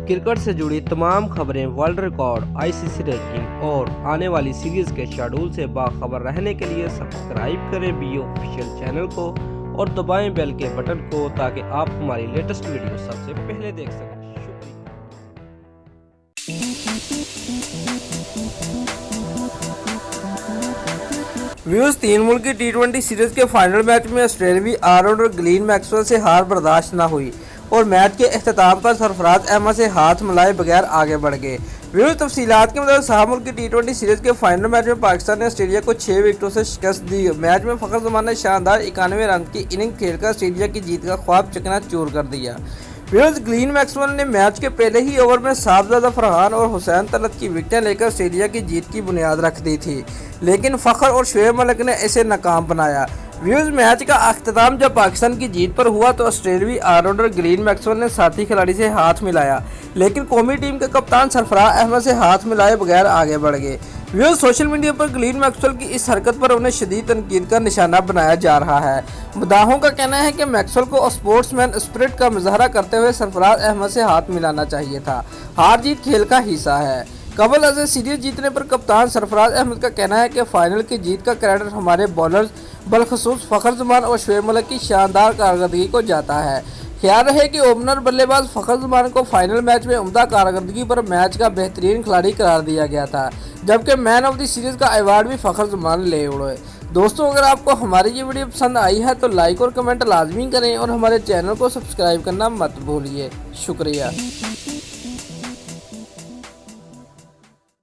Cricket से जुड़ी तमाम खबरें, वर्ल्ड रिकॉर्ड, आईसीसी रैंकिंग और आने वाली सीरीज के शेड्यूल से बाखबर रहने के लिए सब्सक्राइब करें बी ऑफिशियल चैनल को और दबाएं बेल के बटन को ताकि आप हमारी लेटेस्ट वीडियो सबसे पहले देख सकें। व्यूज 3 मुल्क की टी20 सीरीज के फाइनल मैच में ऑस्ट्रेलियावी ऑलराउंडर ग्लेन मैक्सवेल से हार बर्दाश्त न हुई और मैच के अख्ताम पर सरफराज अहमद से हाथ मिलाए बगैर आगे बढ़ गए। व्यूज तफसीलात के मुताबिक 7 मुल्क की टी20 सीरीज के फाइनल मैच में पाकिस्तान ने ऑस्ट्रेलिया को 6 विकेटों से शिकस्त दी। मैच में फखर जमान ने शानदार 91 रन की इनिंग खेलकर ऑस्ट्रेलिया की जीत का ख्वाब चकनाचूर कर दिया। ग्लेन मैक्सवेल ने मैच के पहले ही ओवर में साहबजादा फरहान और हुसैन तलत की विकेटें लेकर ऑस्ट्रेलिया की जीत की बुनियाद रख दी थी, लेकिन फ़खर और शुएब मलिक ने इसे नाकाम बनाया। मैच का अख्ताम जब पाकिस्तान की जीत पर हुआ तो ऑस्ट्रेलियावी ऑलराउंडर ग्लेन मैक्सवेल ने साथी खिलाड़ी से हाथ मिलाया, लेकिन कौमी टीम के कप्तान सरफराज अहमद से हाथ मिलाए बगैर आगे बढ़ गए। सोशल मीडिया पर ग्लेन मैक्सवेल की इस हरकत पर उन्हें शदीद तनकीद का निशाना बनाया जा रहा है। मुद्दाहों का कहना है कि मैक्सवेल को स्पोर्ट्समैन स्पिरिट का मुजाहरा करते हुए सरफराज अहमद से हाथ मिलाना चाहिए था। हार जीत खेल का हिस्सा है। कबल अज़ सीरीज जीतने पर कप्तान सरफराज अहमद का कहना है कि फाइनल की जीत का क्रेडिट हमारे बॉलर्स बलखसूस फ़खर जमान और शुएब मलिक की शानदार कारकर्दगी को जाता है। ख्याल रहे कि ओपनर बल्लेबाज फ़खर जमान को फाइनल मैच में उम्दा कारकर्दगी पर मैच का बेहतरीन खिलाड़ी करार दिया गया था, जबकि मैन ऑफ द सीरीज़ का अवार्ड भी फ़खर जमान ले उड़े। दोस्तों, अगर आपको हमारी ये वीडियो पसंद आई है तो लाइक और कमेंट लाजमी करें और हमारे चैनल को सब्सक्राइब करना मत भूलिए। शुक्रिया।